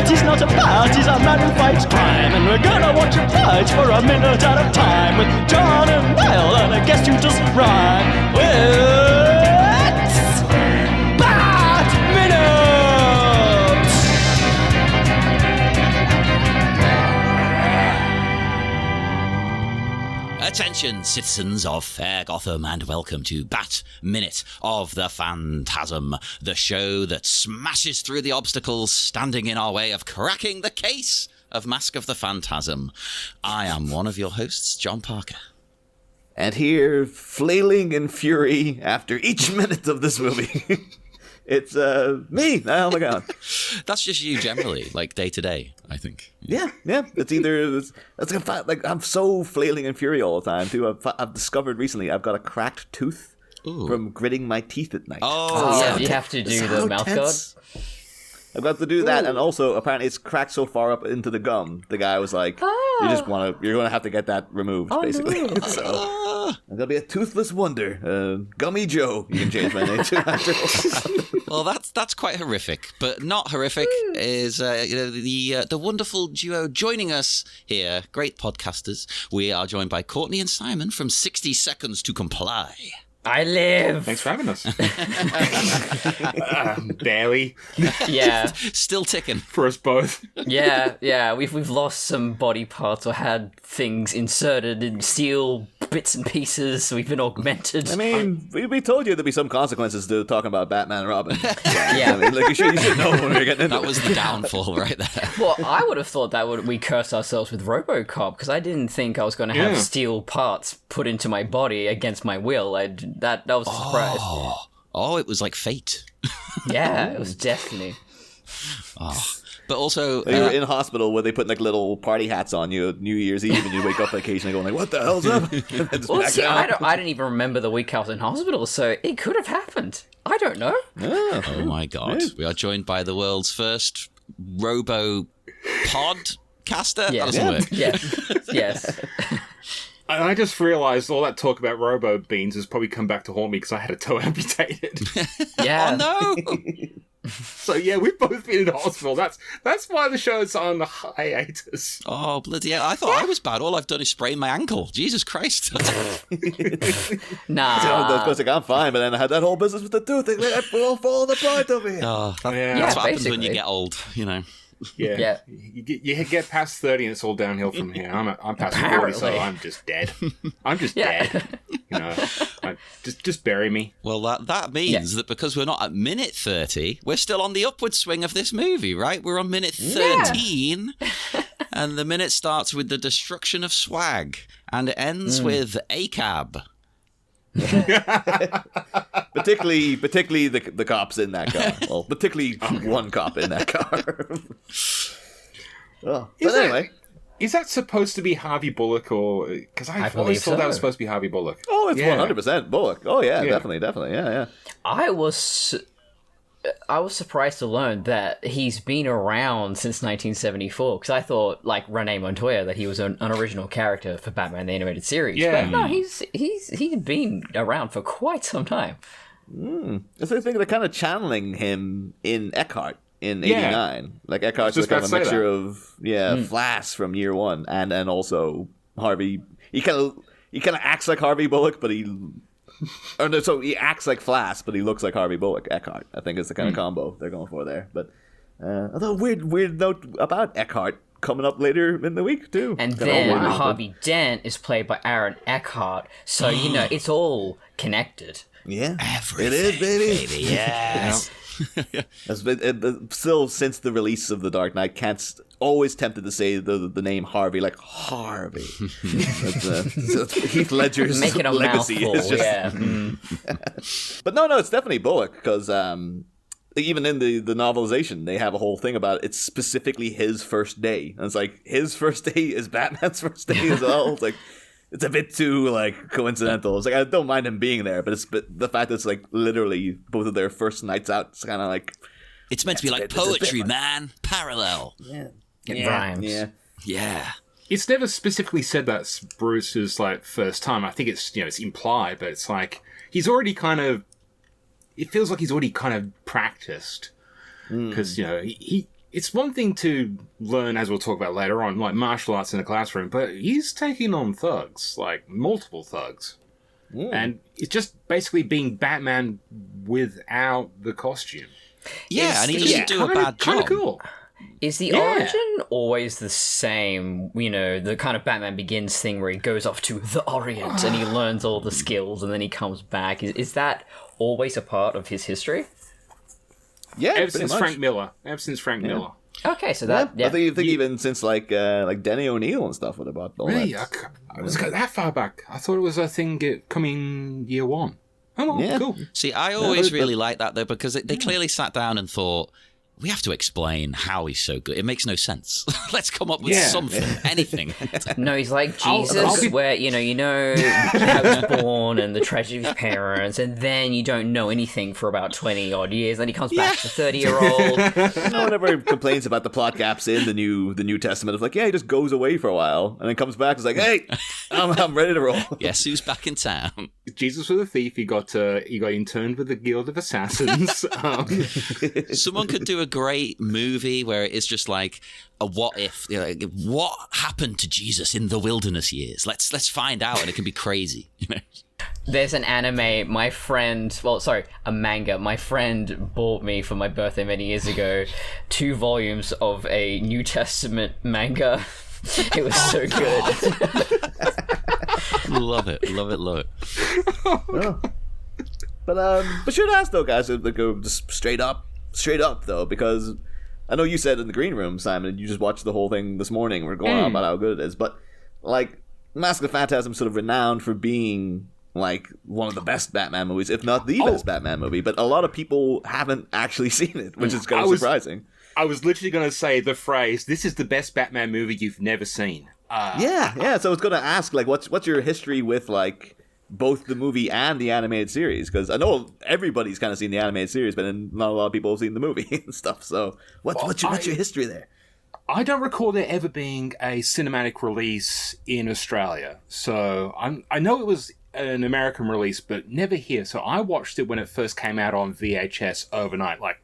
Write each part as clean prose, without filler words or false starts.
He's not a bat, he's a man who fights crime. And we're gonna watch him fight for a minute at a time. With John and Niall and a guest who doesn't rhyme. It's Bat Minute! Attention, citizens of fair Gotham, and welcome to Bat Minute of the Phantasm, the show that smashes through the obstacles standing in our way of cracking the case of Mask of the Phantasm. I am one of your hosts, John Parker. And here, flailing in fury after each minute of this movie, it's me, Niall McGowan. That's just you generally, like day to day, I think. Yeah. Like I'm so flailing in fury all the time too. I've discovered recently I've got a cracked tooth from gritting my teeth at night. Oh, yeah, you have to do the mouth guard. I've got to do that, and also apparently it's cracked so far up into the gum. The guy was like, you're gonna have to get that removed, basically. No. So I'm gonna be a toothless wonder, Gummy Joe. You can change my name to. Well, that's quite horrific, but not horrific is the wonderful duo joining us here, great podcasters. We are joined by Courtney and Simon from 60 Seconds to Comply. I live. Thanks for having us. Barely. Yeah. Still ticking. For us both. Yeah. We've lost some body parts or had things inserted in steel bits and pieces. We've been augmented. I mean, we told you there'd be some consequences to talking about Batman and Robin. Yeah. I mean, like, you should know when we were getting into That was the downfall right there. Well, I would have thought we cursed ourselves with Robocop, because I didn't think I was going to have steel parts put into my body against my will. That was a surprise. Oh, it was like fate. Yeah, it was destiny. But also, You were in hospital where they put like little party hats on you New Year's Eve, and you wake up occasionally going like, "What the hell's up?" Well, see, I don't even remember the week I was in hospital, so it could have happened. I don't know. oh my God, we are joined by the world's first Robopod Caster. Yeah. That doesn't work. Yes. I just realised all that talk about Robo Beans has probably come back to haunt me because I had a toe amputated. Yeah. Oh no! So yeah, we've both been in hospital. That's why the show's on the hiatus. Oh bloody hell! I thought I was bad. All I've done is sprain my ankle. Jesus Christ! Nah. I was like, I'm fine, but then I had that whole business with the tooth. We're all falling apart over here. That's what Yeah, happens when you basically. get old. You know. Yeah. You get past 30 and it's all downhill from here. I'm past 40, so I'm just dead. I'm just dead. You know, just bury me. Well, that means that because we're not at minute 30, we're still on the upward swing of this movie, right? We're on minute 13, and the minute starts with the destruction of swag, and it ends with ACAB. particularly the cops in that car. Well, particularly one cop in that car. But anyway. Is that supposed to be Harvey Bullock, or because I always thought that was supposed to be Harvey Bullock? Oh, it's 100% Bullock. Oh yeah, definitely, yeah. I was surprised to learn that he's been around since 1974, because I thought, like Renee Montoya, that he was an original character for Batman the Animated Series. Yeah. But no, he's been around for quite some time. I think they're kind of channeling him in Eckhart in '89. Like Eckhart's kind of a mixture of Flash from year one and also Harvey. He kind of acts like Harvey Bullock, but he acts like Flash, but he looks like Harvey Bullock. Eckhart, I think, is the kind of combo they're going for there. But although weird note about Eckhart coming up later in the week too. And then Harvey Dent is played by Aaron Eckhart, so it's all connected. Yeah, Everything, it is, baby. Yes. Still, since the release of The Dark Knight, always tempted to say the name Harvey, like Harvey. That's Heath Ledger's Make it a legacy. mouthful, Is just... yeah. But no, it's definitely Bullock, because even in the novelization, they have a whole thing about it's specifically his first day. And it's like, his first day is Batman's first day as well. It's like, it's a bit too, like, coincidental. It's like, I don't mind him being there, but the fact that it's, like, literally both of their first nights out, it's kind of like... It's meant to be like poetry, man. Parallel. Yeah. It rhymes. Yeah. Yeah. it's never specifically said that's Bruce's like first time. I think it's it's implied, but it's like he's already kind of. It feels like he's already kind of practiced because he. It's one thing to learn, as we'll talk about later on, like martial arts in a classroom, but he's taking on thugs, like multiple thugs, and it's just basically being Batman without the costume. Yeah, and he doesn't do a bad job. Kind of cool. Is the origin always the same? The kind of Batman Begins thing where he goes off to the Orient and he learns all the skills and then he comes back. Is that always a part of his history? Yeah, ever since Frank Miller. Okay, so that. Yeah. I think even since like Denny O'Neil and stuff would have bought all really? that. I was that far back. I thought it was a thing coming year one. Oh, well, cool. See, I always really like that though because they clearly sat down and thought, we have to explain how he's so good. It makes no sense. Let's come up with something, anything. No, he's like Jesus, where you know how he was born and the tragedy of his parents, and then you don't know anything for about 20 odd years. Then he comes back to 30-year-old. No one ever complains about the plot gaps in the New Testament. Of like, he just goes away for a while and then comes back. And is like, hey, I'm ready to roll. Guess who's back in town? Jesus was a thief. He got interned with the Guild of Assassins. Someone could do a great movie where it is just like a what if, what happened to Jesus in the wilderness years? Let's find out, and it can be crazy. There's an anime, a manga. My friend bought me for my birthday many years ago 2 volumes of a New Testament manga. It was so good. Love it. Yeah. But should ask though, guys, to go just straight up though, because I know you said in the green room, Simon, you just watched the whole thing this morning. We're going on about how good it is, but like Mask of the Phantasm, sort of renowned for being like one of the best Batman movies, if not the best Batman movie. But a lot of people haven't actually seen it, which is kind of surprising. I was literally going to say the phrase, "This is the best Batman movie you've never seen." Yeah. So I was going to ask, like, what's your history with like both the movie and the animated series? Because I know everybody's kind of seen the animated series, but not a lot of people have seen the movie and stuff. So what's your history there? I don't recall there ever being a cinematic release in Australia. So I know it was an American release, but never here. So I watched it when it first came out on VHS overnight, like,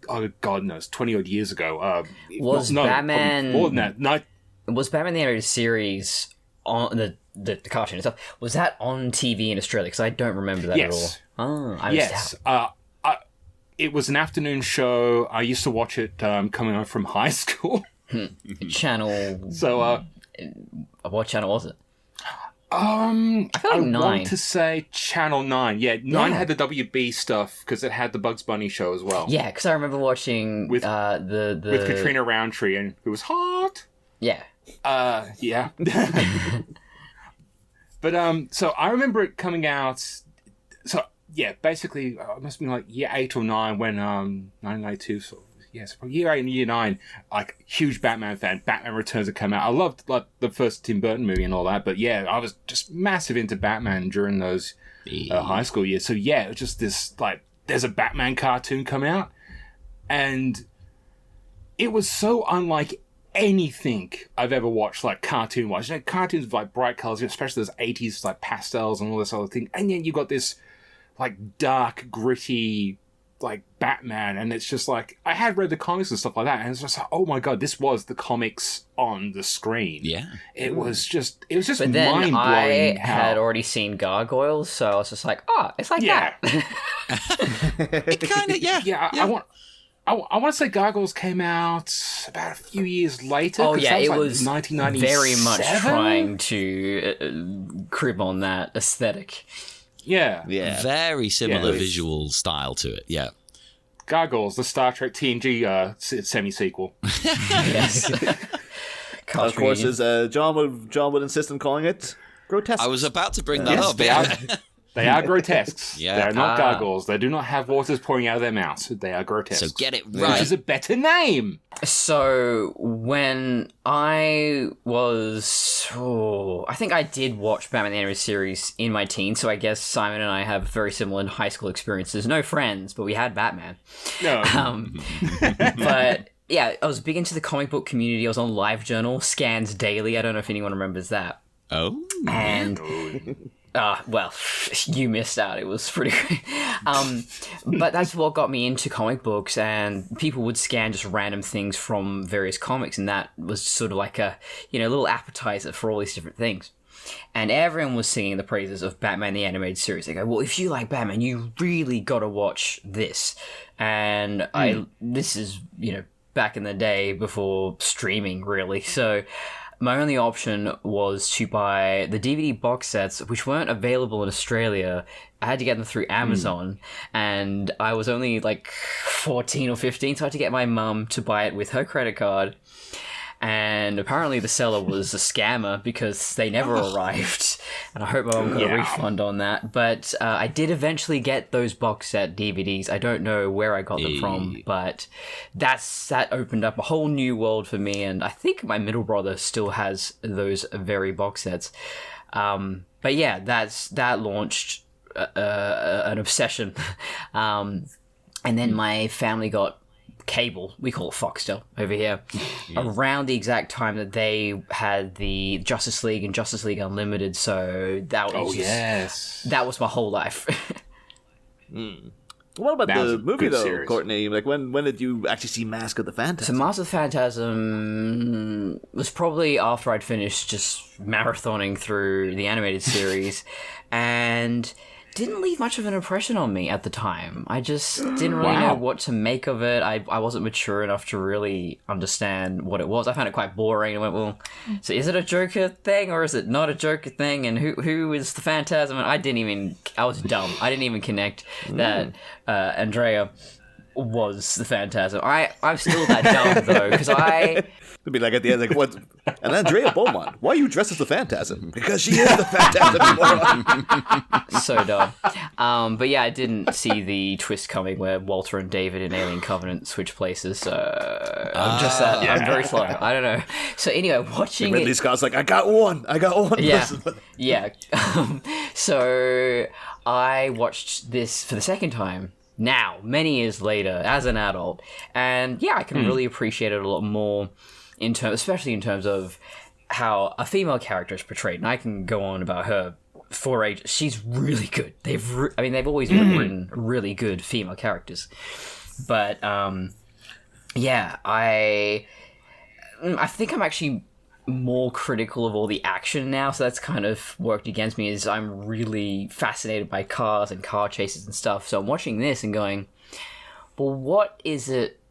oh God knows, 20 odd years ago. Batman more than that? No. Was Batman the Animated Series on the cartoon itself? Was that on TV in Australia? Because I don't remember that at all. Oh, I missed out. It was an afternoon show. I used to watch it coming home from high school. Channel. So, what channel was it? I feel like 9. want to say Channel 9. Yeah, 9 had the WB stuff because it had the Bugs Bunny show as well. Yeah, because I remember watching with with Katrina Roundtree, and it was hot. Yeah. Yeah. But so I remember it coming out. So yeah, basically it must have been like year 8 or 9 when 1992. So yes, from year 8 and year 9, like huge Batman fan. Batman Returns had come out. I loved like the first Tim Burton movie and all that. But yeah, I was just massive into Batman during those high school years. So yeah, it was just this like there's a Batman cartoon come out, and it was so unlike anything I've ever watched, like cartoon-wise. Cartoons with like bright colors, especially those 80s like pastels and all this other thing. And then you got this like dark, gritty, like Batman, and it's just like I had read the comics and stuff like that, and it's just like, oh my God, this was the comics on the screen. Yeah, it was just mind blowing. But then I had already seen Gargoyles, so I was just like, oh, it's like that. It kind of I want to say Gargoyles came out about a few years later. Oh yeah, it like was 1997. Very much trying to crib on that aesthetic. Yeah. Very similar visual style to it. Yeah. Gargoyles, the Star Trek TNG semi-sequel. Yes. Of course, as John would insist on calling it, grotesque. I was about to bring that up. They are grotesques. Yeah. They are not gargoyles. They do not have waters pouring out of their mouths. They are grotesques. So get it right. Which is a better name. So when I was... I think I did watch Batman the Animated Series in my teens, so I guess Simon and I have very similar high school experiences. No friends, but we had Batman. No. But I was big into the comic book community. I was on LiveJournal, Scans Daily. I don't know if anyone remembers that. Oh. And, well, you missed out. It was pretty great. But that's what got me into comic books, and people would scan just random things from various comics, and that was sort of like a, little appetizer for all these different things. And everyone was singing the praises of Batman the Animated Series. They go, well, if you like Batman, you really got to watch this. And this is, back in the day before streaming, really. So my only option was to buy the DVD box sets, which weren't available in Australia. I had to get them through Amazon, and I was only like 14 or 15, so I had to get my mum to buy it with her credit card. And apparently the seller was a scammer because they never arrived. And I hope my mum got a refund on that. But I did eventually get those box set DVDs. I don't know where I got them from, but that opened up a whole new world for me. And I think my middle brother still has those very box sets. But yeah, that launched an obsession. And then my family got cable, we call it Foxtel over here, around the exact time that they had the Justice League and Justice League Unlimited. So that was that was my whole life. What about the movie though, series. Courtney? Like when did you actually see Mask of the Phantasm? So Mask of the Phantasm was probably after I'd finished just marathoning through the animated series, and didn't leave much of an impression on me at the time. I just didn't really know what to make of it. I wasn't mature enough to really understand what it was. I found it quite boring. I went, well, so is it a Joker thing or is it not a Joker thing? And who is the Phantasm? And I was dumb. I didn't even connect that Andrea was the Phantasm. I'm still that dumb though, because it'd be like at the end, like, what? And Andrea Beaumont, why are you dressed as the Phantasm? Because she is the Phantasm. So dumb. But yeah, I didn't see the twist coming where Walter and David in Alien Covenant switch places. I'm just I'm very slow. I don't know. So anyway, watching Ridley Scott's like, I got one. Yeah, yeah. So I watched this for the second time. Now, many years later, as an adult, and yeah, I can really appreciate it a lot more, especially in terms of how a female character is portrayed. And I can go on about her for ages. She's really good. They've always written really good female characters, but yeah, I think I'm actually more critical of all the action now, so that's kind of worked against me. Is I'm really fascinated by cars and car chases and stuff, so I'm watching this and going, well, what is it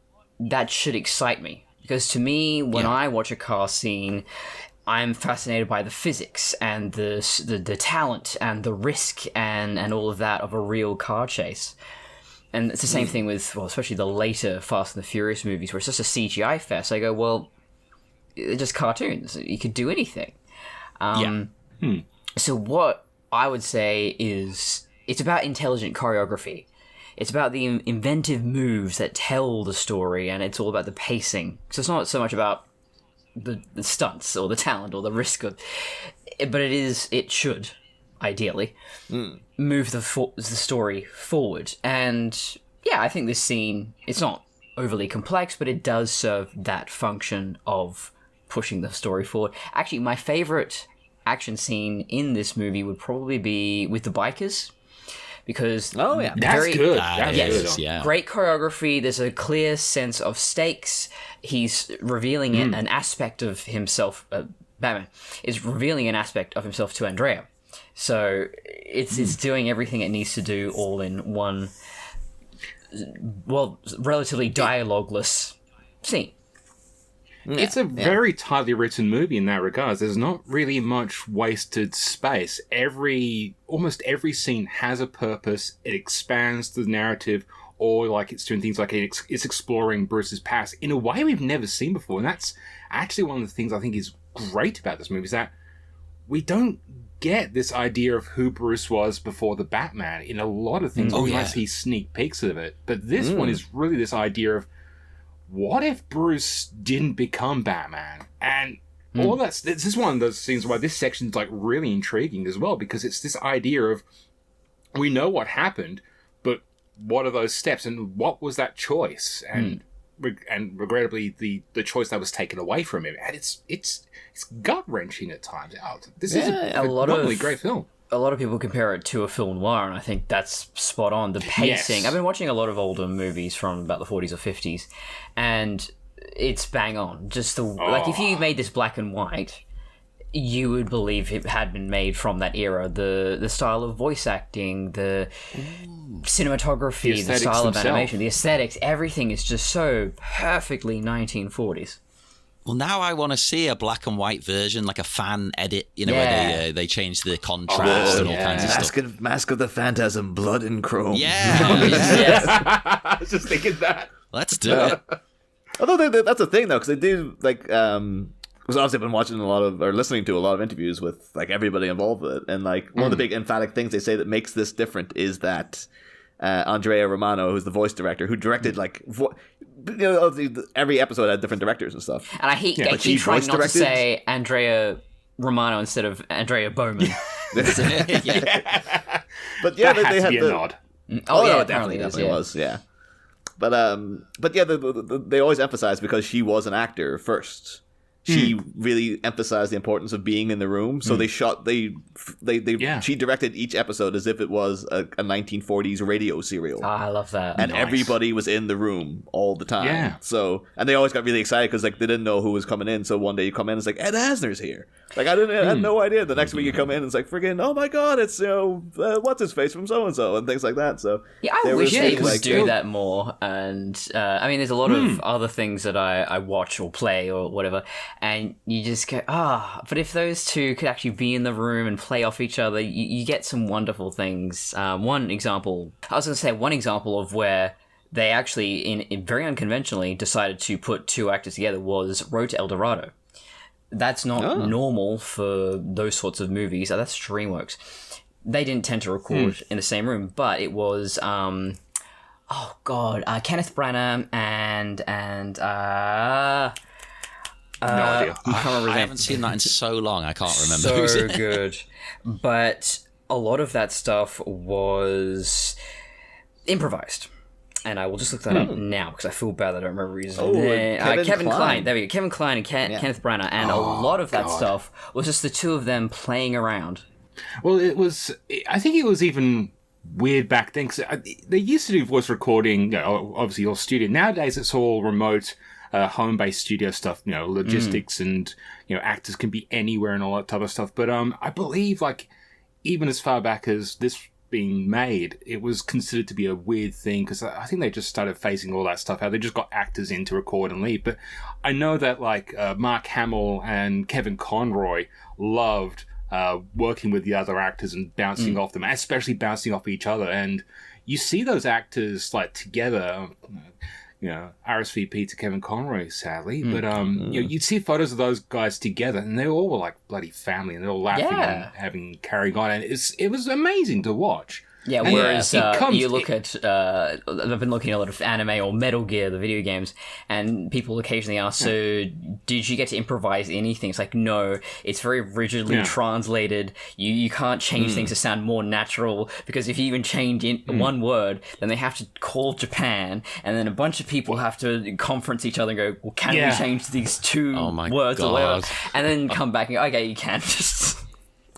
that should excite me? Because to me, when I watch a car scene, I'm fascinated by the physics and the talent and the risk and all of that of a real car chase. And it's the same thing with, well, especially the later Fast and the Furious movies, where it's just a CGI fest. I go, well, they're just cartoons. You could do anything. So what I would say is it's about intelligent choreography. It's about the inventive moves that tell the story, and it's all about the pacing. So it's not so much about the stunts or the talent or the risk of, but it should, ideally, move the story forward. And yeah, I think this scene, it's not overly complex, but it does serve that function of pushing the story forward. Actually, my favorite action scene in this movie would probably be with the bikers, because that's good. Great choreography. There's a clear sense of stakes. He's revealing an aspect of himself. Batman is revealing an aspect of himself to Andrea, so it's doing everything it needs to do all in one, well, relatively dialogueless scene. It's a very tightly written movie in that regard. There's not really much wasted space. Almost every scene has a purpose. It expands the narrative, or like it's doing things like it's exploring Bruce's past in a way we've never seen before. And that's actually one of the things I think is great about this movie, is that we don't get this idea of who Bruce was before the Batman in a lot of things. We might see sneak peeks of it. But this one is really this idea of, what if Bruce didn't become Batman? And all this is one of those scenes why this section's like really intriguing as well, because it's this idea of, we know what happened, but what are those steps and what was that choice? And and regrettably the choice that was taken away from him, and it's gut wrenching at times. This is a phenomenally great film. A lot of people compare it to a film noir, and I think that's spot on. The pacing. Yes. I've been watching a lot of older movies from about the 40s or 50s, and it's bang on. Just like if you made this black and white, you would believe it had been made from that era. The style of voice acting, the cinematography, the style of animation, the aesthetics, everything is just so perfectly 1940s. Well, now I want to see a black and white version, like a fan edit, where they change the contrast and all kinds of stuff. Mask of the Phantasm, blood and chrome. Yeah. I was just thinking that. Let's do it. Although that's a thing, though, because they do, like, because obviously I've been watching listening to a lot of interviews with, like, everybody involved with it. And, like, one of the big emphatic things they say that makes this different is that Andrea Romano, who's the voice director, who directed, like, every episode had different directors and stuff. And I keep trying not to say Andrea Romano instead of Andrea Bowman. But yeah, they had the nod. No, it definitely was. Yeah. But yeah, they always emphasize because she was an actor first. She really emphasized the importance of being in the room. So she directed each episode as if it was a 1940s radio serial. Oh, I love that. And everybody was in the room all the time. Yeah. So, and they always got really excited because, like, they didn't know who was coming in. So one day you come in and it's like, Ed Asner's here. Like, I had no idea. The next week you come in and it's like, friggin', oh my God, it's, what's his face from so-and-so and things like that. So yeah, I wish they could do that more. And, I mean, there's a lot of other things that I watch or play or whatever. And you just go, but if those two could actually be in the room and play off each other, you get some wonderful things. One example of where they actually, in very unconventionally, decided to put two actors together was Road to El Dorado. That's not normal for those sorts of movies. That's DreamWorks. They didn't tend to record in the same room, but it was, Kenneth Branagh and no idea. I haven't seen that in so long. I can't remember. So good. But a lot of that stuff was improvised. And I will just look that up now because I feel bad that I don't remember his name. Kevin Kline. There we go. Kevin Kline and Kenneth Branagh. And a lot of that stuff was just the two of them playing around. Well, I think it was even weird back then. 'Cause they used to do voice recording, obviously your studio. Nowadays it's all remote, home-based studio stuff, logistics and, actors can be anywhere and all that type of stuff. But I believe, like, even as far back as this being made, it was considered to be a weird thing because I think they just started phasing all that stuff out. They just got actors in to record and leave. But I know that, like, Mark Hamill and Kevin Conroy loved working with the other actors and bouncing off them, especially bouncing off each other. And you see those actors, like, together, RSVP to Kevin Conroy, sadly. But you'd see photos of those guys together, and they all were like bloody family, and they're all laughing and carrying on, and it was amazing to watch. Yeah, whereas you look at... I've been looking at a lot of anime or Metal Gear, the video games, and people occasionally ask, so did you get to improvise anything? It's like, no, it's very rigidly translated. You can't change things to sound more natural, because if you even change one word, then they have to call Japan, and then a bunch of people have to conference each other and go, well, can we change these two words or whatever? And then come back and go, okay, you can just...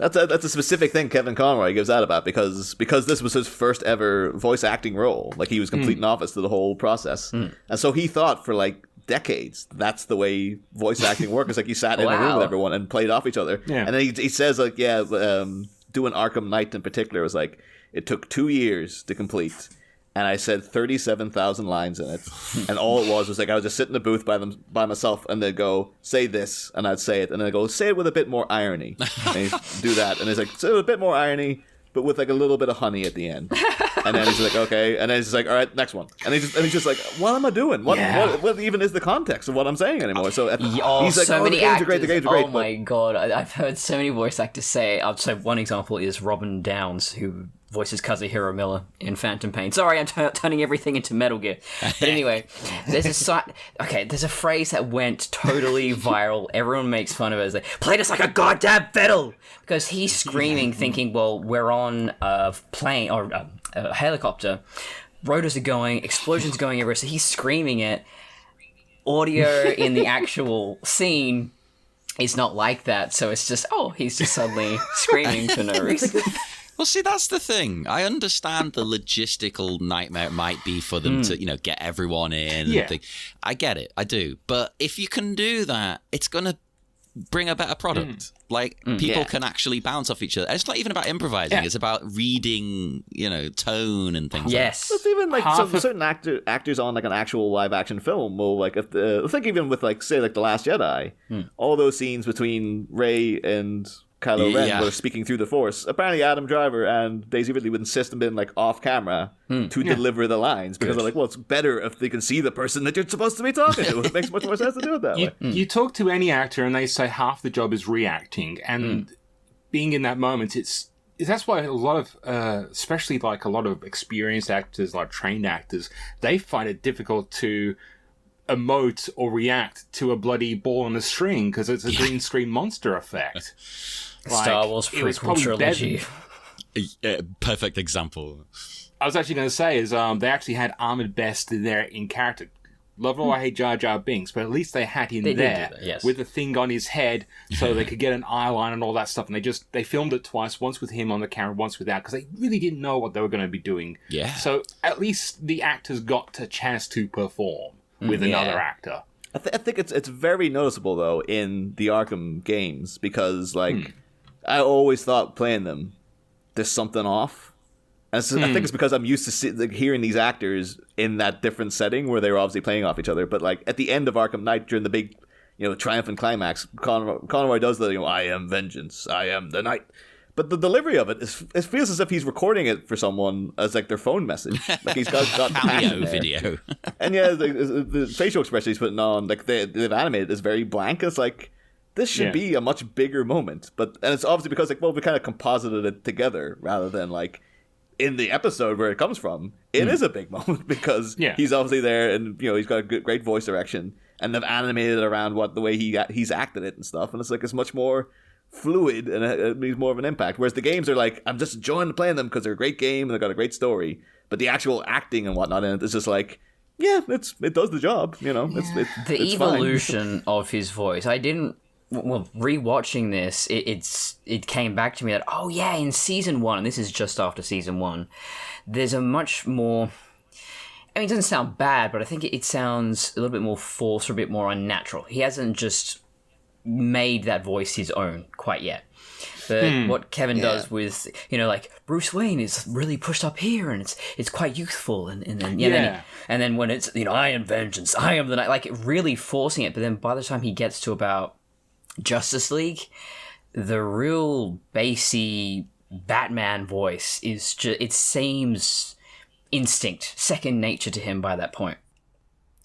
That's a specific thing Kevin Conroy gives out about because this was his first ever voice acting role. Like, he was complete novice to the whole process. And so he thought for, like, decades that's the way voice acting worked. It's like you sat in a room with everyone and played off each other. Yeah. And then he says, like, doing Arkham Knight in particular was like, it took 2 years to complete. And I said 37,000 lines in it. And all it was like I would just sit in the booth by myself and they'd go, say this, and I'd say it. And then I'd go, say it with a bit more irony. And he'd do that. And he's like, say it with a bit more irony, but with like a little bit of honey at the end. And then he's like, okay. And then he's just like, all right, next one. And he's just like, what am I doing? What even is the context of what I'm saying anymore? So he's like, so many the games are great, the games are great. Oh my God. I've heard so many voice actors say, I'd say one example is Robin Downs, who voices Kazuhiro Miller in Phantom Pain. Sorry, I'm turning everything into Metal Gear. But anyway, there's a phrase that went totally viral. Everyone makes fun of it. It's like, play this like a goddamn fiddle! Because he's screaming, thinking, well, we're on a plane or a helicopter. Rotors are going, explosions going everywhere. So he's screaming it. audio in the actual scene is not like that, so it's just, he's just suddenly screaming for no reason. Well, see, that's the thing. I understand the logistical nightmare it might be for them to, get everyone in. Yeah. I get it. I do. But if you can do that, it's going to bring a better product. People can actually bounce off each other. It's not even about improvising. It's about reading, tone and things. Yes. It's even certain actors on an actual live action film will I think even with say The Last Jedi, all those scenes between Rey and Kylo Ren were speaking through the Force. Apparently, Adam Driver and Daisy Ridley would insist on being off camera to deliver the lines because they're it's better if they can see the person that you're supposed to be talking to. It makes much more sense to do it that way. You talk to any actor and they say half the job is reacting, and being in that moment, that's why a lot of, especially a lot of experienced actors, trained actors, they find it difficult to emote or react to a bloody ball on a string because it's a green screen monster effect. Star Wars prequel trilogy. Perfect example. I was actually going to say is they actually had Ahmed Best there in character. Love or I hate Jar Jar Binks, but at least they had him there with a thing on his head so they could get an eye line and all that stuff. And they filmed it twice, once with him on the camera, once without, because they really didn't know what they were going to be doing. Yeah. So at least the actors got a chance to perform with another actor. I think it's very noticeable though in the Arkham games because I always thought playing them there's something off. And I think it's because I'm used to hearing these actors in that different setting where they were obviously playing off each other. But at the end of Arkham Knight during the big triumphant climax, Conroy does the I am vengeance, I am the night. But the delivery of it feels as if he's recording it for someone as their phone message. He's got cameo video. And the facial expression he's putting on, they've animated is very blank. It's this should be a much bigger moment. And it's obviously because we kind of composited it together rather than in the episode where it comes from. It is a big moment because he's obviously there and he's got a great voice direction and they've animated it around the way he's acted it and stuff. And it's it's much more fluid and it means more of an impact, whereas the games are I'm just enjoying playing them because they're a great game and they've got a great story, but the actual acting and whatnot in it is just it does the job, it's the evolution of his voice. I didn't rewatching this, it came back to me that in season 1, and this is just after season 1, there's a much more, it doesn't sound bad, but I think it sounds a little bit more forced or a bit more unnatural. He hasn't just made that voice his own quite yet. But what Kevin does with, Bruce Wayne is really pushed up here and it's quite youthful and then when it's, I am vengeance, I am the night, really forcing it. But then by the time he gets to about Justice League, the real bassy Batman voice is just, it seems instinct, second nature to him by that point.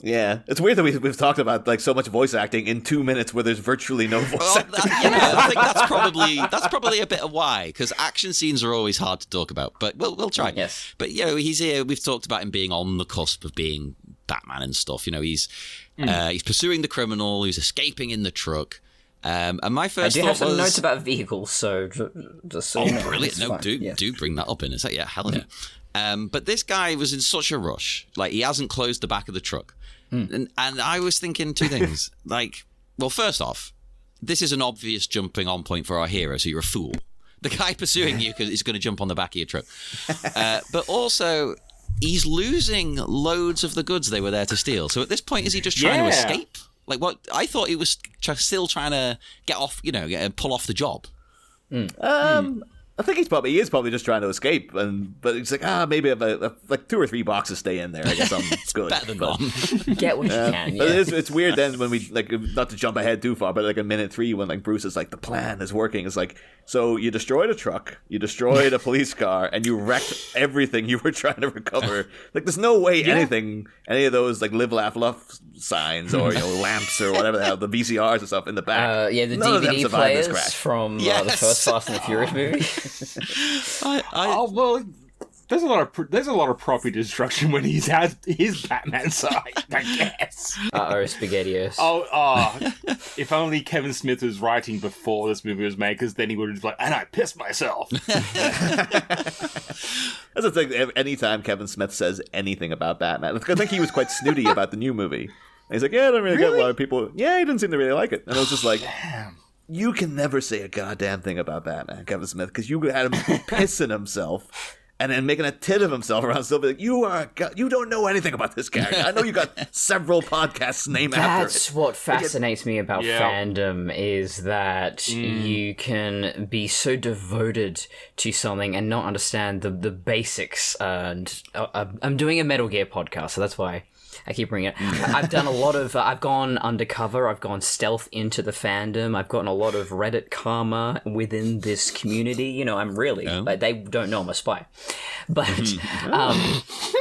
Yeah, it's weird that we've talked about so much voice acting in 2 minutes where there's virtually no voice acting. I think that's probably a bit of why, because action scenes are always hard to talk about. But we'll try. Yes. But he's here. We've talked about him being on the cusp of being Batman and stuff. He's pursuing the criminal who's escaping in the truck. And my first thought was, I do have some notes about vehicles, so just so brilliant! No, do bring that up in a sec. Yeah, hell yeah. But this guy was in such a rush. He hasn't closed the back of the truck. And I was thinking two things. First off, this is an obvious jumping on point for our hero, so you're a fool. The guy pursuing you is going to jump on the back of your truck. But also, he's losing loads of the goods they were there to steal. So at this point, is he just trying to escape? What I thought he was still trying to get off, pull off the job. I think he is probably just trying to escape, but he's maybe if 2 or 3 boxes stay in there, I guess I'm good. Better than none. Get what you can. But it's weird then when we not to jump ahead too far, but in minute 3 when Bruce is the plan is working. It's so you destroyed a truck, you destroyed a police car, and you wrecked everything you were trying to recover. There's no way any of those live, laugh, love signs or lamps or whatever the hell, the VCRs and stuff in the back. The DVD players from the first Fast and the Furious movie. There's a lot of property destruction when he's at his Batman side, I guess. SpaghettiOs. If only Kevin Smith was writing before this movie was made, because then he would have just and I pissed myself. That's the thing. Anytime Kevin Smith says anything about Batman, I think he was quite snooty about the new movie. And he's like, yeah, I don't really get why people... Yeah, he didn't seem to really like it. And I was just like, you can never say a goddamn thing about Batman, Kevin Smith, because you had him pissing himself and then making a tit of himself around Sylvia. Like, you don't know anything about this character. I know you got several podcasts named after it. That's what fascinates me about fandom, is that you can be so devoted to something and not understand the basics. And I'm doing a Metal Gear podcast, so that's why I keep bringing it. I've done a lot of... I've gone undercover. I've gone stealth into the fandom. I've gotten a lot of Reddit karma within this community. You know, I'm really... Like, they don't know I'm a spy. But,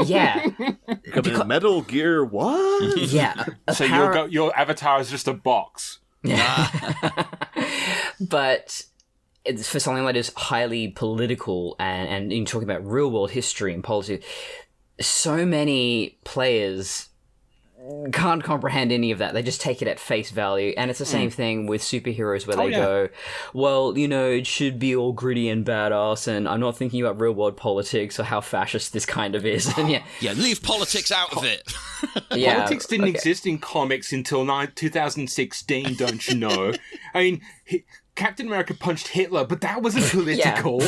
yeah. Metal Gear what? Yeah. So your avatar is just a box. Yeah. But... it's for something that is highly political and in talking about real-world history and politics, so many players can't comprehend any of that. They just take it at face value. And it's the same thing with superheroes where they go, well, you know, it should be all gritty and badass, and I'm not thinking about real-world politics or how fascist this kind of is. And leave politics out of it. Politics didn't exist in comics until 2016, don't you know? I mean... Captain America punched Hitler, but that wasn't political.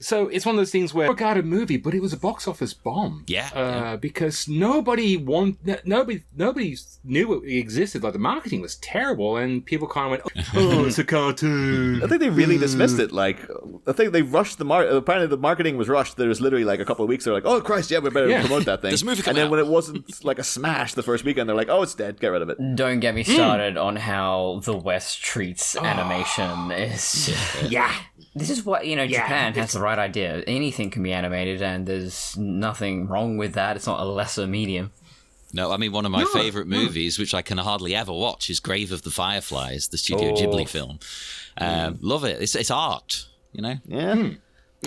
So it's one of those things where I got a movie, but it was a box office bomb. Because nobody knew it existed. Like, the marketing was terrible, and people kind of went, "Oh, it's a cartoon." I think they really dismissed it. Like, I think they rushed the apparently the marketing was rushed. There was literally like a couple of weeks. They're like, "Oh Christ, we better promote that thing." This movie and then when it wasn't like a smash the first weekend, they're like, "Oh, it's dead. Get rid of it." Don't get me started on how the West treats animation. Is this is what, you know, Japan has the right idea. Anything can be animated, and there's nothing wrong with that. It's not a lesser medium. No, I mean, one of my favourite movies, which I can hardly ever watch, is Grave of the Fireflies, the Studio Ghibli film. Love it. It's art, you know? Yeah.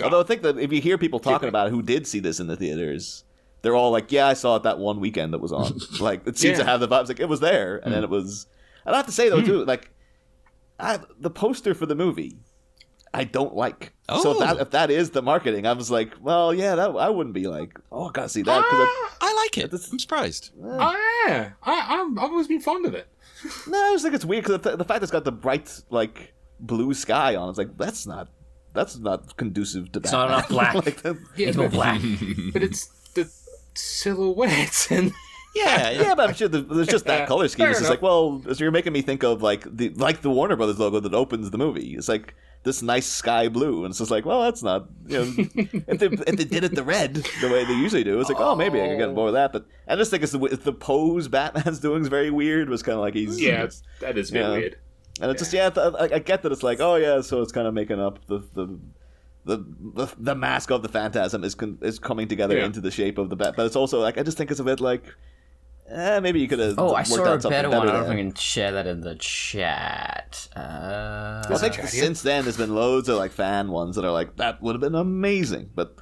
Although I think that if you hear people talking about who did see this in the theaters, they're all like, yeah, I saw it that one weekend that was on. Like, it seems to have the vibes. Like, it was there, and then it was... And I have to say, though, too, like, the poster for the movie, I don't like. So if that is the marketing, I was like, well, yeah, I wouldn't be like, oh, I gotta see that. I like it. I'm surprised. I've always been fond of it. No, I just think it's weird because the fact it's got the bright, like, blue sky on, it's like, that's not conducive to Batman. It's not enough black. It's more black. But it's the silhouettes and... Yeah, but I'm sure there's just that color scheme. It's just like, well, so you're making me think of like the Warner Brothers logo that opens the movie. It's like this nice sky blue, and it's just like, well, that's not, you know, if they did it the red the way they usually do, it's like, oh, maybe I could get on board with that. But I just think it's the pose Batman's doing is very weird. It was kind of like he's that is a bit weird. And it's just I get that it's like, oh yeah, so it's kind of making up the mask of the Phantasm is coming together into the shape of the Bat, but it's also like I just think it's a bit like. Maybe you could have. I saw a better one. I don't know if I can share that in the chat. I think since then there's been loads of like fan ones that are like that would have been amazing, but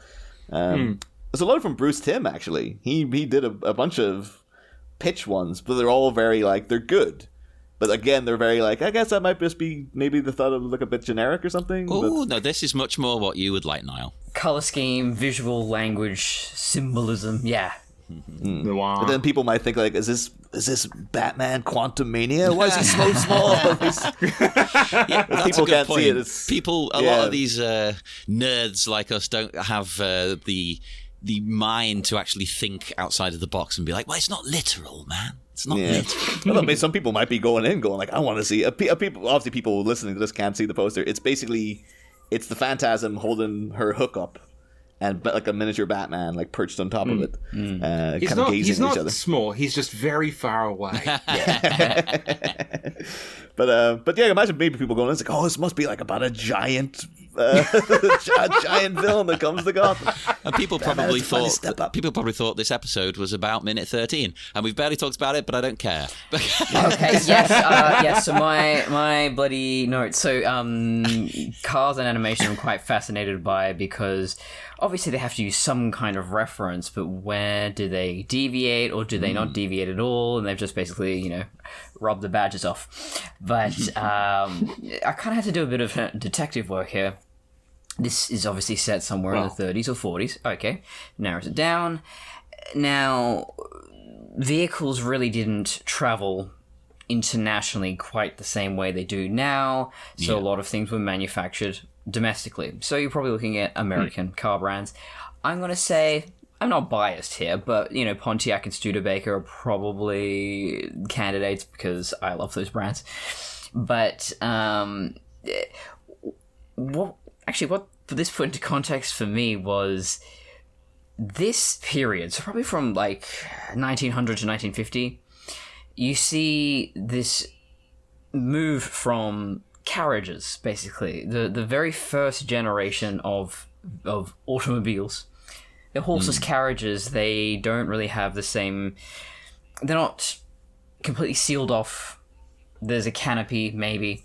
there's a lot from Bruce Timm actually. He did a bunch of pitch ones, but they're all very like they're good, but again they're very like I guess that might just be maybe the thought of look a bit generic or something. Oh no, this is much more what you would like, Niall. Color scheme, visual language, symbolism, But then people might think like, is this Batman Quantum Mania? Why is he so small? People can't see it. A lot of these nerds like us don't have the mind to actually think outside of the box and be like, well, it's not literal, man. It's not literal. Well, some people might be going like, I want to see. Obviously, people listening to this can't see the poster. It's basically, it's the Phantasm holding her hook up. And like a miniature Batman, like perched on top of it, he's not each other. Small. He's just very far away. But yeah, imagine maybe people going, it's like, oh, this must be like about a giant, giant villain that comes to Gotham. And people probably thought this episode was about minute 13, and we've barely talked about it, but I don't care. Okay, yes. So my bloody notes. So cars and animation I'm quite fascinated by because obviously they have to use some kind of reference, but where do they deviate or do they not deviate at all? And they've just basically, you know, rubbed the badges off. But I kind of had to do a bit of detective work here. This is obviously set somewhere in the 30s or 40s. Okay, narrows it down. Now, vehicles really didn't travel internationally quite the same way they do now. So a lot of things were manufactured domestically. So you're probably looking at American car brands. I'm going to say, I'm not biased here, but, Pontiac and Studebaker are probably candidates because I love those brands. But, what this put into context for me was this period, so probably from like 1900 to 1950, you see this move from carriages, basically. The very first generation of automobiles. The horseless carriages, they don't really have the same... They're not completely sealed off. There's a canopy, maybe.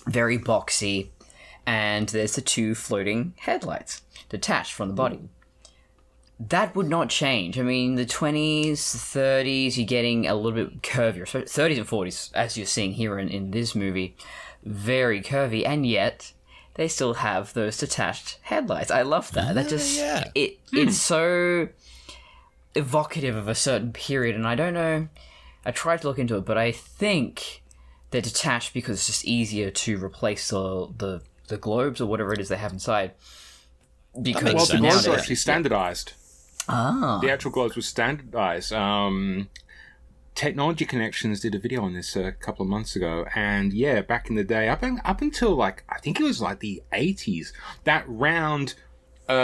Very boxy. And there's the 2 floating headlights detached from the body. That would not change. I mean, the 20s, 30s, you're getting a little bit curvier. So 30s and 40s, as you're seeing here in this movie, very curvy, and yet they still have those detached headlights. I love that. That just it's so evocative of a certain period, and I don't know. I tried to look into it, but I think they're detached because it's just easier to replace the globes or whatever it is they have inside. Because the globes are actually standardized. The actual globes were standardized. Technology Connections did a video on this a couple of months ago, and back in the day, up until I think it was like the 80s, that round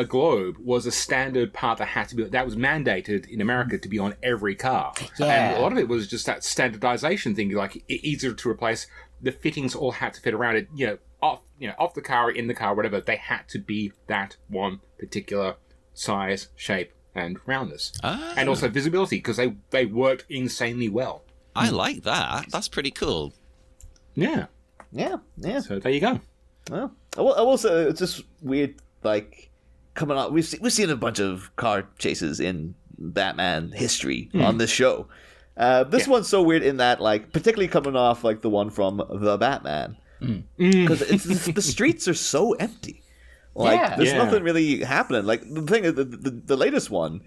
globe was a standard part that was mandated in America to be on every car. And a lot of it was just that standardization thing, like easier to replace. The fittings all had to fit around it, off the car, in the car, whatever. They had to be that one particular size, shape, and roundness. And also visibility, because they worked insanely well. I like that. That's pretty cool. Yeah. So there you go. Well, I will say it's just weird, like, coming on. We've seen a bunch of car chases in Batman history on this show. This one's so weird in that, like, particularly coming off like the one from The Batman, because the streets are so empty. Like, there's nothing really happening. Like, the thing is, the latest one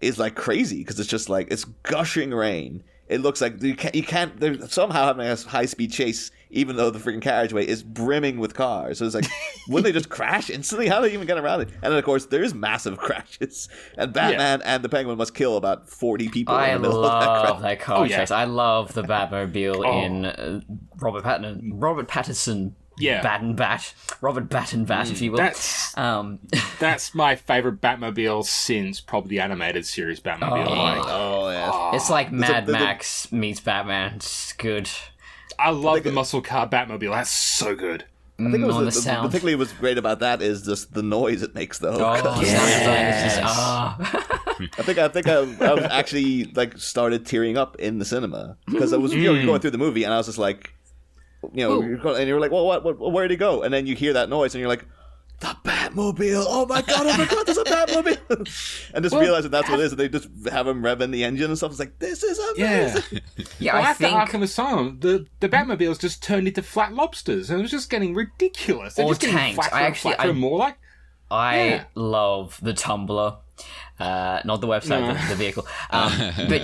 is like crazy because it's just like it's gushing rain. It looks like you can't. They're somehow having a high-speed chase, even though the freaking carriageway is brimming with cars. So it's like, wouldn't they just crash instantly? How do they even get around it? And then, of course, there's massive crashes. And Batman and the Penguin must kill about 40 people in the middle of that crash. That car chase. I love the Batmobile in Robert Pattinson. Bat and Bat. Robert Bat and Bat, if you will. That's my favorite Batmobile since probably the animated series Batmobile. It's like Mad Max meets Batman. It's good. I love the muscle car Batmobile. That's so good. I think it was the sound. Particularly what's great about that is just the noise it makes, though. Sound design is just I think I actually like started tearing up in the cinema because I was going through the movie and I was just like, and you're like, well, where'd he go? And then you hear that noise and you're like, the Batmobile! Oh my god! Oh my god! There's a Batmobile! And just realizing that's what it is. And they just have him revving the engine and stuff. It's like, this is amazing. I think after Arkham Asylum, the Batmobiles just turned into flat lobsters, and it was just getting ridiculous. They're just tanks. I love the Tumbler. Not the website, the vehicle. But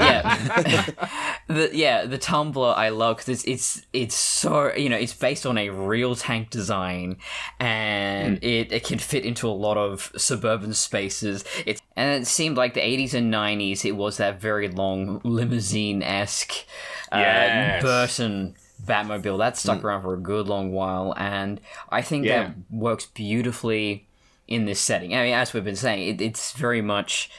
the Tumbler I love because it's so, it's based on a real tank design, and it can fit into a lot of suburban spaces. And it seemed like the 80s and 90s, it was that very long limousine-esque Burton Batmobile that stuck around for a good long while, and I think that works beautifully in this setting. I mean, as we've been saying, it's very much...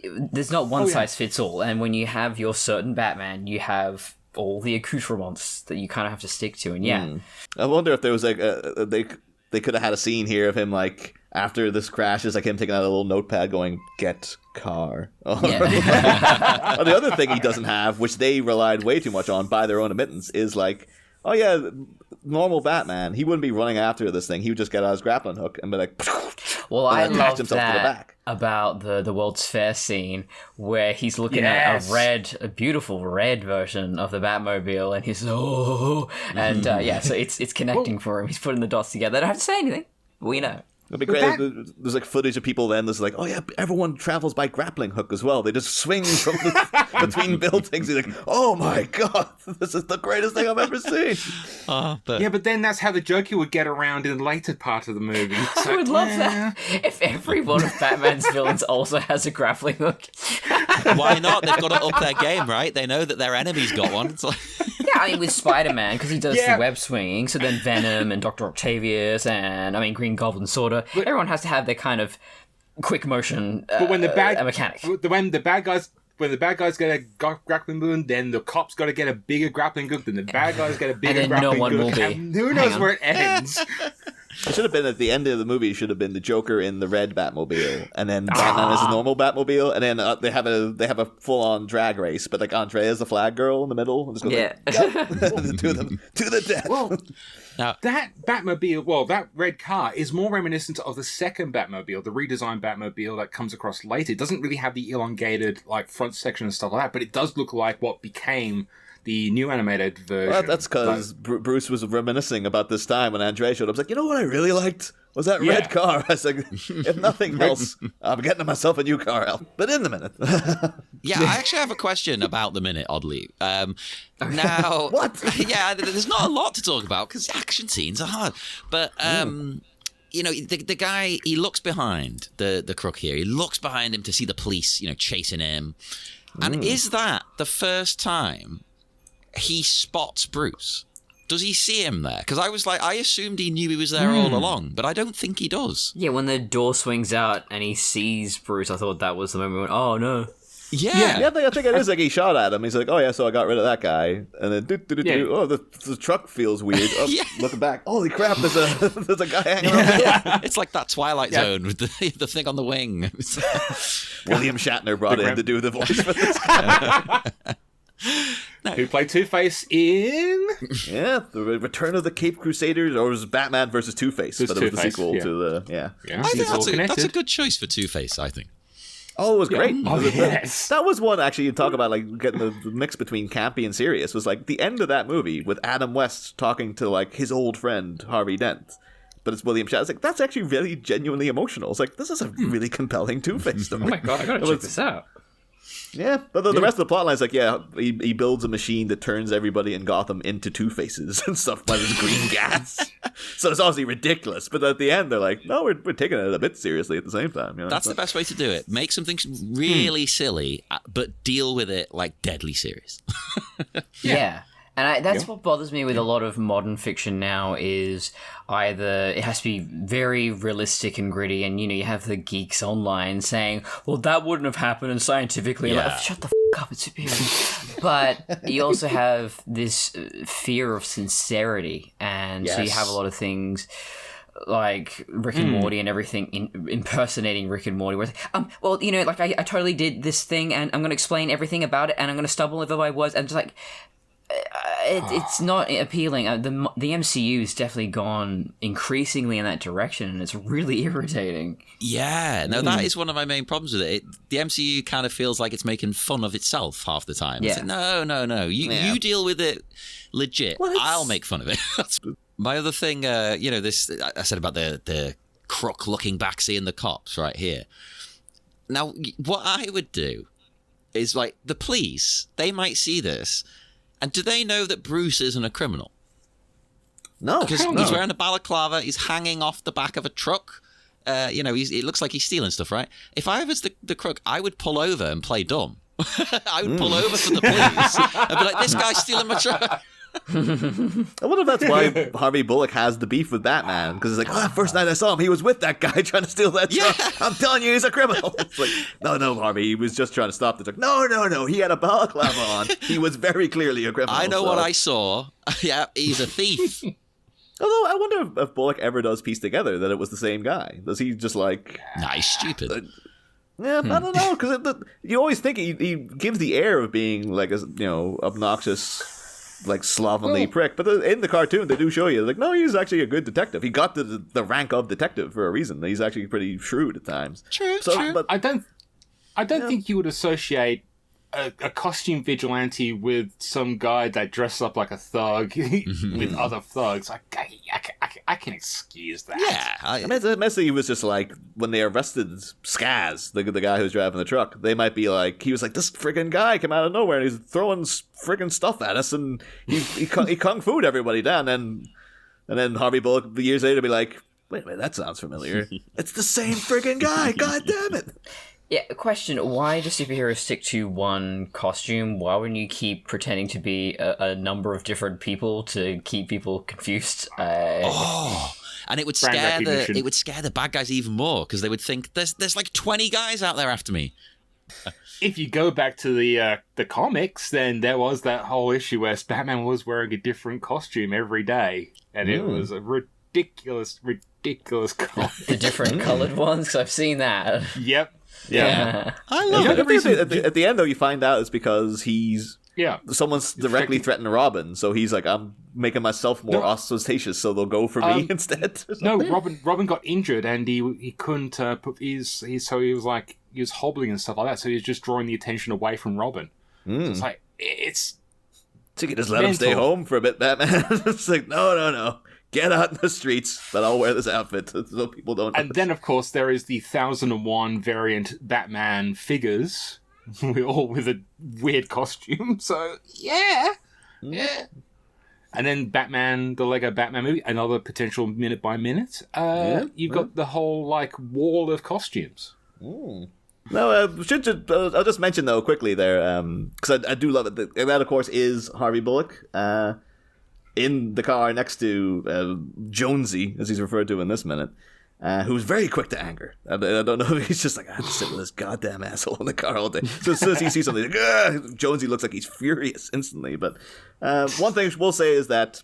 There's not one size fits all, and when you have your certain Batman, you have all the accoutrements that you kind of have to stick to, and I wonder if there was like they could have had a scene here of him like after this crash, is like him taking out a little notepad going, "Get car." Well, the other thing he doesn't have, which they relied way too much on by their own admittance, is like, oh yeah, normal Batman, he wouldn't be running after this thing. He would just get out his grappling hook and be like, well, I love that about the World's Fair scene where he's looking at a beautiful red version of the Batmobile, and he's so it's connecting for him. He's putting the dots together. They don't have to say anything. We know. It'd be great. There's like footage of people then that's like, oh yeah, everyone travels by grappling hook as well. They just swing from between buildings. You're like, oh my god, this is the greatest thing I've ever seen. But then that's how the Joker would get around in the later part of the movie. So, I would love that. If every one of Batman's villains also has a grappling hook. Why not? They've got to up their game, right? They know that their enemy's got one. It's like... Yeah, I mean, with Spider-Man, because he does the web swinging, so then Venom and Dr. Octavius and, Green Goblin sorta. Everyone has to have their kind of quick motion but when the mechanic. When the bad guys get a grappling gun, then the cops got to get a bigger grappling hook, then the bad guys get a bigger grappling no one hook. will be. And who knows where it ends? It should have been at the end of the movie. Should have been the Joker in the red Batmobile, and then Batman is a normal Batmobile, and then they have a full on drag race. But like Andrea is the flag girl in the middle, and just goes the two of them to the death. Well, now, that Batmobile, that red car is more reminiscent of the second Batmobile, the redesigned Batmobile that comes across later. It doesn't really have the elongated like front section and stuff like that, but it does look like what became the new animated version. Well, that's because Bruce was reminiscing about this time when Andrea showed up. I was like, you know what I really liked? Was that red car. I was like, if nothing else, I'm getting myself a new car out. But in the minute. Yeah, I actually have a question about the minute, oddly. Now, what? Yeah, there's not a lot to talk about because action scenes are hard. But, the guy, he looks behind the crook here. He looks behind him to see the police, chasing him. And is that the first time he spots Bruce? Does he see him there? Because I assumed he knew he was there all along, but I don't think he does. Yeah, when the door swings out and he sees Bruce, I thought that was the moment when, oh no. Yeah, I think it is like he shot at him. He's like, oh yeah, so I got rid of that guy. And then, oh, the truck feels weird. Oh, looking back, holy crap, there's a guy hanging around. Yeah. It's like that Twilight Zone with the thing on the wing. William Shatner brought in to do the voice for this guy. Who played Two-Face in... Yeah, the Return of the Caped Crusaders, or it was Batman versus Two-Face, but it was the sequel to the... Yeah. I think that's a good choice for Two-Face, I think. Oh, it was great. Oh, yes. That was one, actually, you talk about like getting the mix between campy and serious, was like the end of that movie with Adam West talking to like his old friend, Harvey Dent. But it's William Shatner. It's like, that's actually really genuinely emotional. It's like, this is a really compelling Two-Face story. Oh my god, I gotta check this out. Yeah, but the rest of the plotline is like, he builds a machine that turns everybody in Gotham into Two-Faces and stuff by this green gas. So it's obviously ridiculous, but at the end they're like, no, we're taking it a bit seriously at the same time. That's the best way to do it. Make something really silly, but deal with it like deadly serious. Yeah. And that's what bothers me with a lot of modern fiction now is either it has to be very realistic and gritty, and you have the geeks online saying, well, that wouldn't have happened, and scientifically, like, oh, shut the f*** up, it's superior. But you also have this fear of sincerity, and so you have a lot of things like Rick and Morty and everything impersonating Rick and Morty. Where I totally did this thing, and I'm going to explain everything about it, and I'm going to stumble over my words, and just like... It's not appealing. The MCU's definitely gone increasingly in that direction, and it's really irritating. Yeah, no, that is one of my main problems with it. The MCU kind of feels like it's making fun of itself half the time. Yeah. It's like, no. You deal with it legit. I'll make fun of it. My other thing, this I said about the crook looking back, seeing the cops right here. Now, what I would do is like the police, they might see this. And do they know that Bruce isn't a criminal? No. Because he's wearing a balaclava, he's hanging off the back of a truck. It looks like he's stealing stuff, right? If I was the crook, I would pull over and play dumb. I would pull over for the police. I'd be like, this guy's stealing my truck. I wonder if that's why Harvey Bullock has the beef with Batman, because it's like, first night I saw him, he was with that guy trying to steal that truck. I'm telling you, he's a criminal. It's like, no, Harvey, he was just trying to stop the truck. No, he had a balaclava on. He was very clearly a criminal. I know what I saw. Yeah, he's a thief. Although I wonder if Bullock ever does piece together that it was the same guy. Does he just like... Nah, he's stupid. I don't know, because you always think he gives the air of being like a obnoxious... like slovenly prick, but in the cartoon they do show you like, no, he's actually a good detective. He got the rank of detective for a reason. He's actually pretty shrewd at times. True. But I don't think you would associate a costume vigilante with some guy that dresses up like a thug with other thugs. I can excuse that. Yeah. I mean, mostly he was just like, when they arrested Skaz, the guy who's driving the truck, they might be like, he was like, this friggin' guy came out of nowhere and he's throwing friggin' stuff at us and he kung fu'd everybody down. And then Harvey Bullock, years later, be like, wait a minute, that sounds familiar. It's the same friggin' guy, god damn it. Yeah, question, why do superheroes stick to one costume? Why wouldn't you keep pretending to be a number of different people to keep people confused? And it would scare the bad guys even more, because they would think, there's like 20 guys out there after me. If you go back to the comics, then there was that whole issue where Batman was wearing a different costume every day, and it was a ridiculous color. The different coloured ones, because I've seen that. Yep. Yeah. I love it. At the end, though, you find out it's because someone's directly threatened Robin, so he's like, I'm making myself more ostentatious, so they'll go for me instead. No, Robin got injured, and he couldn't put so he was hobbling and stuff like that, so he was just drawing the attention away from Robin. So it's like, So you can just let him stay home for a bit, Batman. It's like, no. Get out in the streets, but I'll wear this outfit so people don't. And then, of course, there is the 1001 variant Batman figures, all with a weird costume. So, yeah. And then Batman, the Lego Batman movie, another potential minute by minute. You've got the whole, wall of costumes. No, I'll just mention, though, quickly there, because I do love it. That, of course, is Harvey Bullock. In the car next to Jonesy, as he's referred to in this minute, who's very quick to anger. I don't know if he's just like, I have to sit with this goddamn asshole in the car all day. So as soon as he sees something, like, Jonesy looks like he's furious instantly. But one thing we'll say is that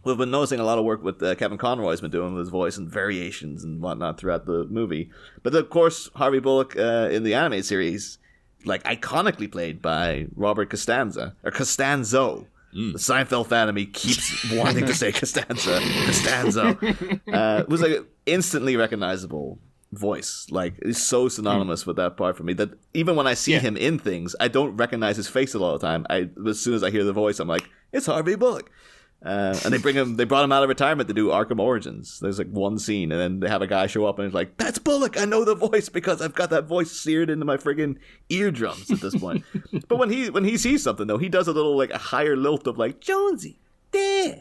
we've been noticing a lot of work with Kevin Conroy's been doing with his voice and variations and whatnot throughout the movie. But of course, Harvey Bullock in the animated series, iconically played by Robert Costanzo. The Seinfeld fan of me keeps wanting to say Costanzo. It was like an instantly recognizable voice. It's so synonymous with that part for me that even when I see him in things, I don't recognize his face a lot of the time. As soon as I hear the voice, I'm like, it's Harvey Bullock. And they brought him out of retirement to do Arkham Origins. There's one scene, and then they have a guy show up, and he's like, "That's Bullock. I know the voice because I've got that voice seared into my friggin' eardrums at this point." But when he sees something, though, he does a little a higher lilt of Jonesy, there,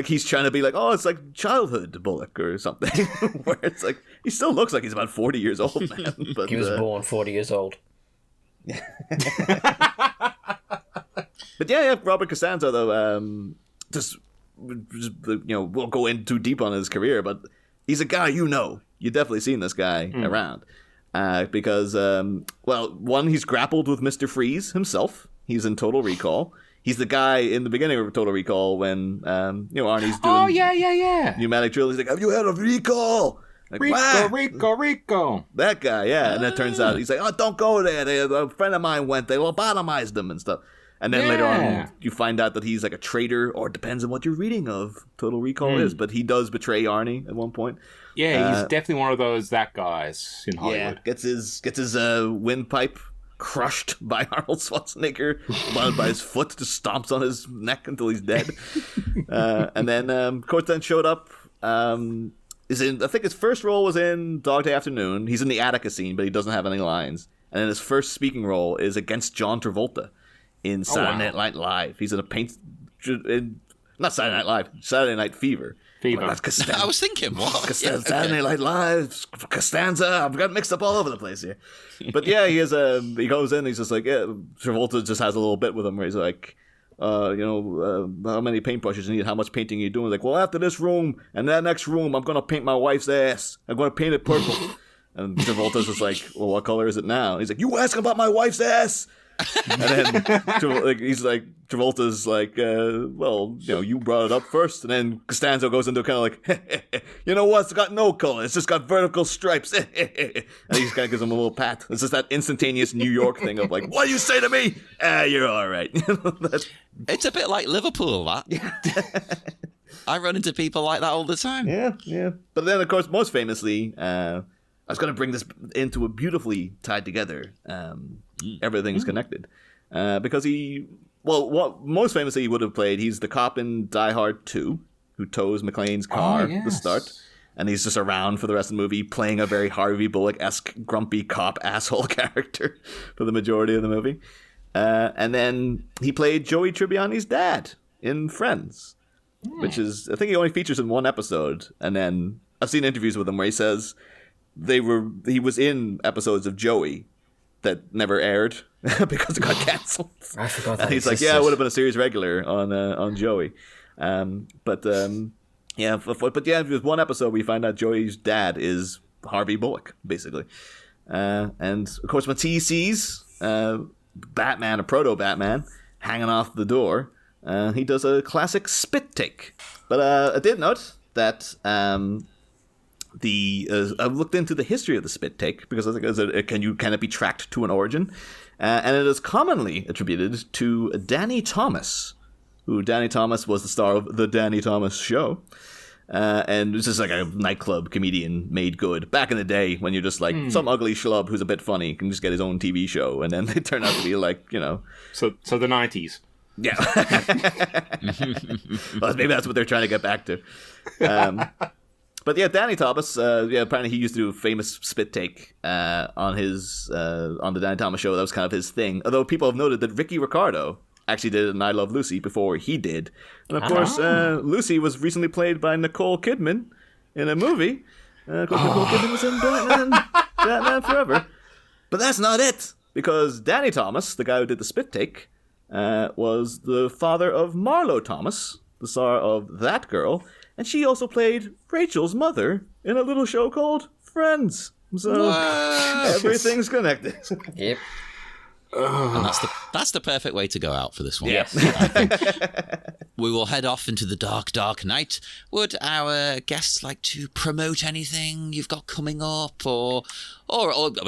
he's trying to be like, "Oh, it's like childhood Bullock or something." Where it's like he still looks like he's about 40 years old, man. But he was born 40 years old. But Robert Costanzo, though, won't go in too deep on his career, but he's a guy you've definitely seen this guy around. Because, one, he's grappled with Mr. Freeze himself. He's in Total Recall. He's the guy in the beginning of Total Recall when, Arnie's doing pneumatic drill. He's like, have you had a recall? Rico. That guy, yeah. And it turns out, he's like, oh, don't go there. A friend of mine went. They lobotomized them and stuff. And then later on, you find out that he's a traitor, or it depends on what you're reading of Total Recall is, but he does betray Arnie at one point. Yeah, he's definitely one of those guys in Hollywood. Yeah, gets his windpipe crushed by Arnold Schwarzenegger by his foot, just stomps on his neck until he's dead. And then Courtney showed up. I think his first role was in Dog Day Afternoon. He's in the Attica scene, but he doesn't have any lines. And then his first speaking role is against John Travolta in Saturday Night Live. He's in not Saturday Night Live, Saturday Night Fever. I was thinking, what? Saturday Night Live, Costanza. I've got mixed up all over the place here. But he goes in, he's just like, Travolta just has a little bit with him where he's like, how many paintbrushes you need, how much painting are you doing? He's like, well, after this room and that next room, I'm going to paint my wife's ass. I'm going to paint it purple. And Travolta's just like, well, what color is it now? He's like, you asking about my wife's ass? And then Travolta's like, you brought it up first. And then Costanzo goes into kind of like, you know what? It's got no color. It's just got vertical stripes. And he just kind of gives him a little pat. It's just that instantaneous New York thing of like, what do you say to me? You're all right. It's a bit like Liverpool, that. I run into people like that all the time. Yeah. But then, of course, most famously, I was going to bring this into a beautifully tied together. Everything's connected. Because what most famously he would have played, he's the cop in Die Hard 2. who tows McClane's car at the start. And he's just around for the rest of the movie, playing a very Harvey Bullock-esque grumpy cop asshole character for the majority of the movie. And then he played Joey Tribbiani's dad in Friends, which is, I think he only features in one episode. And then I've seen interviews with him where he says he was in episodes of Joey that never aired because it got cancelled. I forgot that. And he's like, I would have been a series regular on Joey. But there's one episode where you find out Joey's dad is Harvey Bullock, basically. And of course, when he sees Batman, a proto-Batman, hanging off the door, he does a classic spit take. But I did note that I've looked into the history of the spit take because I think can it be tracked to an origin? And it is commonly attributed to Danny Thomas, who Danny Thomas was the star of The Danny Thomas Show. And it's just like a nightclub comedian made good. Back in the day when you're just like, some ugly schlub who's a bit funny can just get his own TV show. And then they turn out to be like, So the 90s. Yeah. Well, maybe that's what they're trying to get back to. But yeah, Danny Thomas, apparently he used to do a famous spit take on The Danny Thomas Show. That was kind of his thing. Although people have noted that Ricky Ricardo actually did an I Love Lucy before he did. And of course, Lucy was recently played by Nicole Kidman in a movie. Of course, Nicole Kidman was in Batman Forever. But that's not it, because Danny Thomas, the guy who did the spit take, was the father of Marlo Thomas, the star of That Girl, and she also played Rachel's mother in a little show called Friends. So everything's connected. Yep. And that's the perfect way to go out for this one. Yes. We will head off into the dark, dark night. Would our guests like to promote anything you've got coming up, or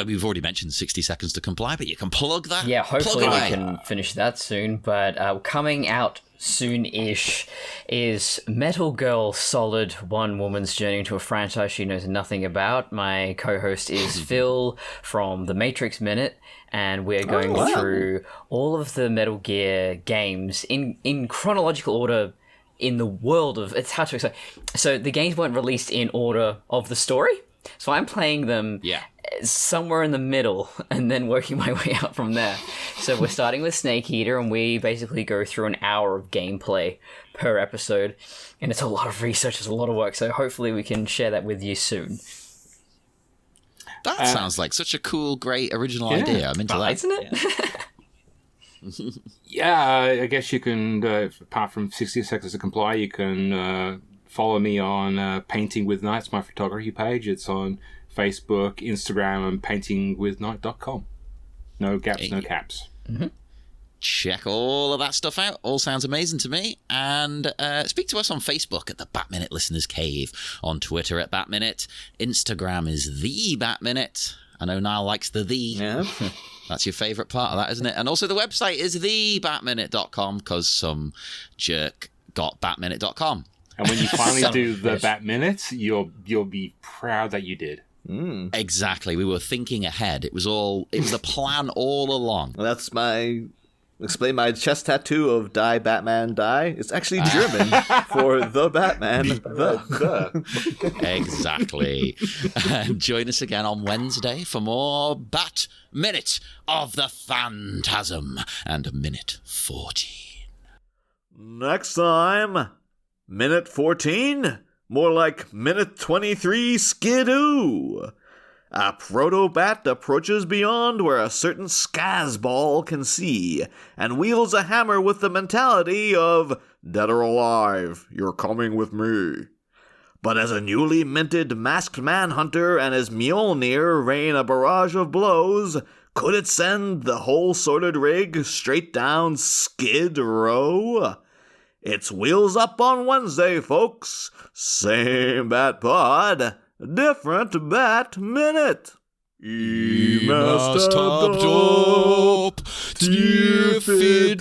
we've already mentioned 60 Seconds to Comply, but you can plug that. Yeah, hopefully we can finish that soon. But coming out soon-ish is Metal Girl Solid, one woman's journey into a franchise she knows nothing about. My co-host is Phil from The Matrix Minute, and we're going through all of the Metal Gear games in chronological order in the world of... It's hard to explain. So the games weren't released in order of the story, so I'm playing them somewhere in the middle and then working my way out from there. So we're starting with Snake Eater, and we basically go through an hour of gameplay per episode, and it's a lot of research, it's a lot of work, so hopefully we can share that with you soon. That sounds like such a cool, great, original idea. I'm into that. Isn't it? Yeah, I guess you can, apart from 60 Seconds to Comply, you can follow me on Painting with Nights, my photography page. It's on Facebook, Instagram, and paintingwithnight.com. No gaps, no caps. Mm-hmm. Check all of that stuff out. All sounds amazing to me. And speak to us on Facebook at the Bat-Minute Listeners Cave, on Twitter at Bat-Minute. Instagram is the Bat-Minute. I know Niall likes the. Yeah. That's your favourite part of that, isn't it? And also the website is thebatminute.com, because some jerk got batminute.com. And when you finally do the Bat-Minute, you'll be proud that you did. Exactly. We were thinking ahead. It was the plan all along. Well, that's explain my chest tattoo of Die Batman Die. It's actually German for the Batman. Exactly. And join us again on Wednesday for more Bat Minute of the Phantasm and Minute 14. Next time, Minute 14? More like Minute 23 Skidoo. A proto-bat approaches beyond where a certain scazball can see, and wields a hammer with the mentality of, dead or alive, you're coming with me. But as a newly minted masked manhunter and his Mjolnir rain a barrage of blows, could it send the whole sorted rig straight down Skid Row? It's Wheels Up on Wednesday, folks. Same Bat Pod, different Bat Minute. Top, dear fit,